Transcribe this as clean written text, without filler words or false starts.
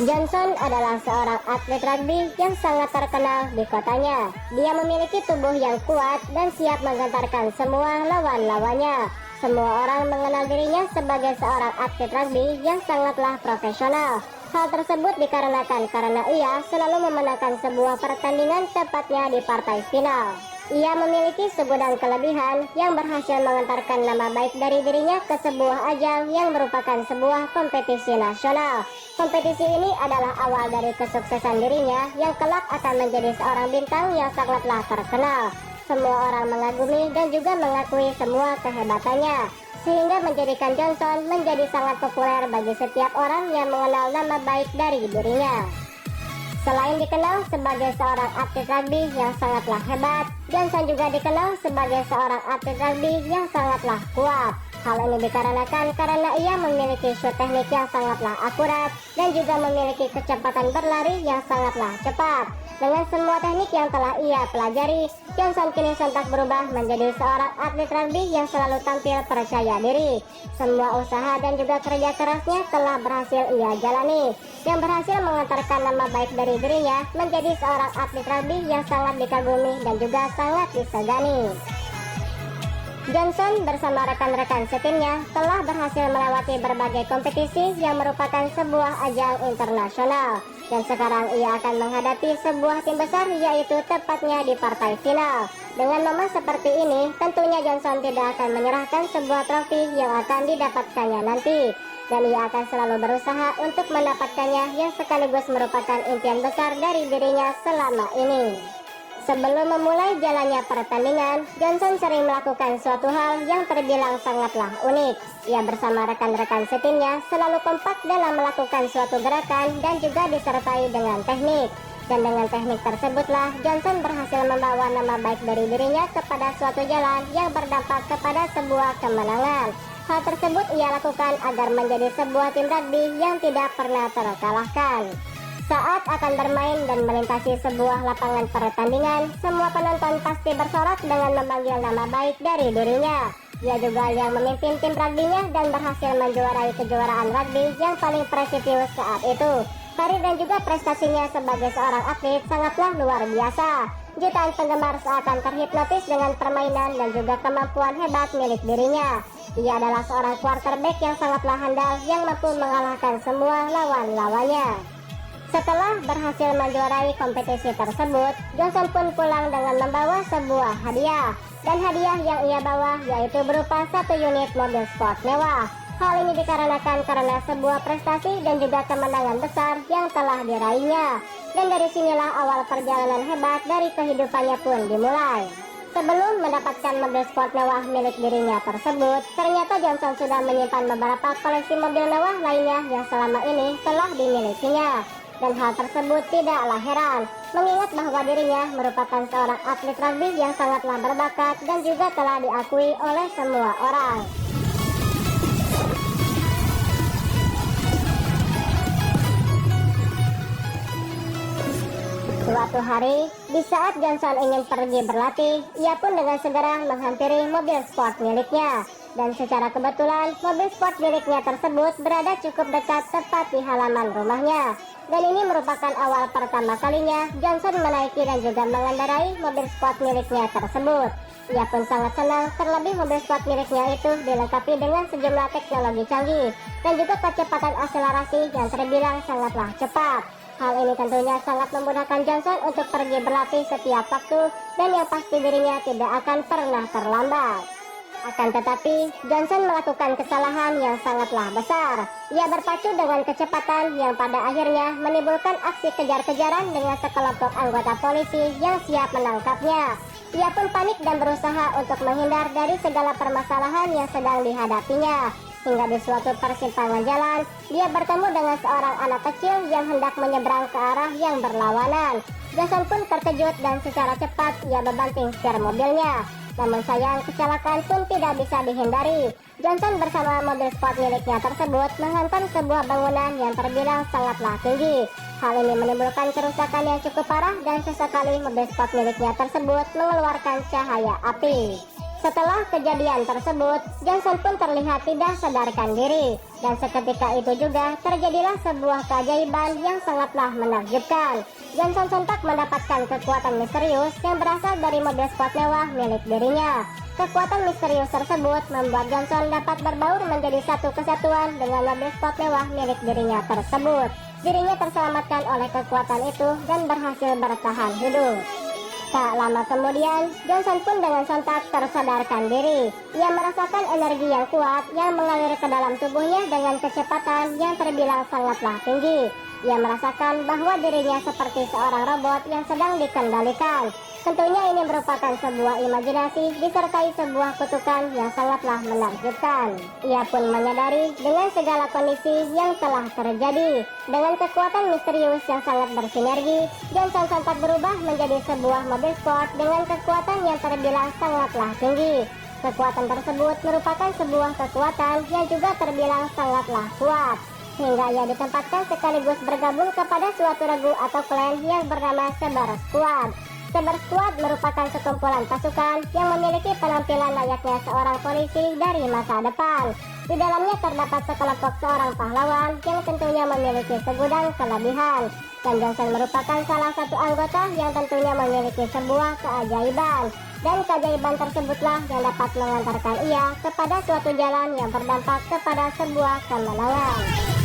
Johnson adalah seorang atlet rugby yang sangat terkenal di kotanya. Dia memiliki tubuh yang kuat dan siap menggentarkan semua lawan-lawannya. Semua orang mengenal dirinya sebagai seorang atlet rugby yang sangatlah profesional. Hal tersebut dikarenakan karena ia selalu memenangkan sebuah pertandingan tepatnya di partai final. Ia memiliki segudang kelebihan yang berhasil mengantarkan nama baik dari dirinya ke sebuah ajang yang merupakan sebuah kompetisi nasional. Kompetisi ini adalah awal dari kesuksesan dirinya yang kelak akan menjadi seorang bintang yang sangatlah terkenal. Semua orang mengagumi dan juga mengakui semua kehebatannya, sehingga menjadikan Johnson menjadi sangat populer bagi setiap orang yang mengenal nama baik dari dirinya. Selain dikenal sebagai seorang atlet rugby yang sangatlah hebat, Johnson juga dikenal sebagai seorang atlet rugby yang sangatlah kuat. Hal ini dikarenakan karena ia memiliki shoot teknik yang sangatlah akurat dan juga memiliki kecepatan berlari yang sangatlah cepat. Dengan semua teknik yang telah ia pelajari, Johnson kini sontak berubah menjadi seorang atlet rugby yang selalu tampil percaya diri. Semua usaha dan juga kerja kerasnya telah berhasil ia jalani, yang berhasil mengantarkan nama baik dari dirinya menjadi seorang atlet rugby yang sangat dikagumi dan juga sangat disegani. Johnson bersama rekan-rekan setimnya telah berhasil melewati berbagai kompetisi yang merupakan sebuah ajang internasional, dan sekarang ia akan menghadapi sebuah tim besar, yaitu tepatnya di partai final. Dengan momen seperti ini, tentunya Johnson tidak akan menyerahkan sebuah trofi yang akan didapatkannya nanti, dan ia akan selalu berusaha untuk mendapatkannya, yang sekaligus merupakan impian besar dari dirinya selama ini. Sebelum memulai jalannya pertandingan, Johnson sering melakukan suatu hal yang terbilang sangatlah unik. Ia bersama rekan-rekan setimnya selalu kompak dalam melakukan suatu gerakan dan juga disertai dengan teknik. Dan dengan teknik tersebutlah Johnson berhasil membawa nama baik dari dirinya kepada suatu jalan yang berdampak kepada sebuah kemenangan. Hal tersebut ia lakukan agar menjadi sebuah tim rugby yang tidak pernah terkalahkan. Saat akan bermain dan melintasi sebuah lapangan pertandingan, semua penonton pasti bersorak dengan memanggil nama baik dari dirinya. Ia juga yang memimpin tim rugby-nya dan berhasil menjuarai kejuaraan rugby yang paling prestisius saat itu. Karir dan juga prestasinya sebagai seorang atlet sangatlah luar biasa. Jutaan penggemar seakan terhipnotis dengan permainan dan juga kemampuan hebat milik dirinya. Ia adalah seorang quarterback yang sangatlah handal yang mampu mengalahkan semua lawan-lawannya. Setelah berhasil menjuarai kompetisi tersebut, Johnson pun pulang dengan membawa sebuah hadiah. Dan hadiah yang ia bawa yaitu berupa 1 unit mobil sport mewah. Hal ini dikarenakan karena sebuah prestasi dan juga kemenangan besar yang telah diraihnya. Dan dari sinilah awal perjalanan hebat dari kehidupannya pun dimulai. Sebelum mendapatkan mobil sport mewah milik dirinya tersebut, ternyata Johnson sudah menyimpan beberapa koleksi mobil mewah lainnya yang selama ini telah dimilikinya. Dan hal tersebut tidaklah heran, mengingat bahwa dirinya merupakan seorang atlet rugby yang sangatlah berbakat dan juga telah diakui oleh semua orang. Suatu hari, di saat Johnson ingin pergi berlatih, ia pun dengan segera menghampiri mobil sport miliknya. Dan secara kebetulan, mobil sport miliknya tersebut berada cukup dekat tepat di halaman rumahnya. Dan ini merupakan awal pertama kalinya Johnson menaiki dan juga mengendarai mobil sport miliknya tersebut. Ia pun sangat senang, terlebih mobil sport miliknya itu dilengkapi dengan sejumlah teknologi canggih dan juga kecepatan akselerasi yang terbilang sangatlah cepat. Hal ini tentunya sangat memudahkan Johnson untuk pergi berlatih setiap waktu, dan yang pasti dirinya tidak akan pernah terlambat. Akan tetapi, Johnson melakukan kesalahan yang sangatlah besar. Ia berpacu dengan kecepatan yang pada akhirnya menimbulkan aksi kejar-kejaran dengan sekelompok anggota polisi yang siap menangkapnya. Ia pun panik dan berusaha untuk menghindar dari segala permasalahan yang sedang dihadapinya. Hingga di suatu persimpangan jalan, dia bertemu dengan seorang anak kecil yang hendak menyeberang ke arah yang berlawanan. Johnson pun terkejut dan secara cepat ia membanting setir mobilnya. Namun sayang, kecelakaan pun tidak bisa dihindari. Johnson bersama mobil sport miliknya tersebut menghantam sebuah bangunan yang terbilang sangatlah tinggi. Hal ini menimbulkan kerusakan yang cukup parah dan sesekali mobil sport miliknya tersebut mengeluarkan cahaya api. Setelah kejadian tersebut, Johnson pun terlihat tidak sadarkan diri. Dan seketika itu juga terjadilah sebuah keajaiban yang sangatlah menakjubkan. Johnson sontak mendapatkan kekuatan misterius yang berasal dari mobil sport mewah milik dirinya. Kekuatan misterius tersebut membuat Johnson dapat berbaur menjadi satu kesatuan dengan mobil sport mewah milik dirinya tersebut. Dirinya terselamatkan oleh kekuatan itu dan berhasil bertahan hidup. Tak lama kemudian, Johnson pun dengan sontak tersadarkan diri. Ia merasakan energi yang kuat yang mengalir ke dalam tubuhnya dengan kecepatan yang terbilang sangatlah tinggi. Ia merasakan bahwa dirinya seperti seorang robot yang sedang dikendalikan. Tentunya ini merupakan sebuah imajinasi disertai sebuah kutukan yang sangatlah menakjubkan. Ia pun menyadari dengan segala kondisi yang telah terjadi. Dengan kekuatan misterius yang sangat bersinergi, Johnson sontak berubah menjadi sebuah mobil sport dengan kekuatan yang terbilang sangatlah tinggi. Kekuatan tersebut merupakan sebuah kekuatan yang juga terbilang sangatlah kuat, hingga ia ditempatkan sekaligus bergabung kepada suatu regu atau klan yang bernama Cyber Squad. Cyber Squad merupakan sekumpulan pasukan yang memiliki penampilan layaknya seorang polisi dari masa depan. Di dalamnya terdapat sekelompok seorang pahlawan yang tentunya memiliki segudang kelebihan. Dan Johnson merupakan salah satu anggota yang tentunya memiliki sebuah keajaiban. Dan keajaiban tersebutlah yang dapat mengantarkan ia kepada suatu jalan yang berdampak kepada sebuah kemenangan.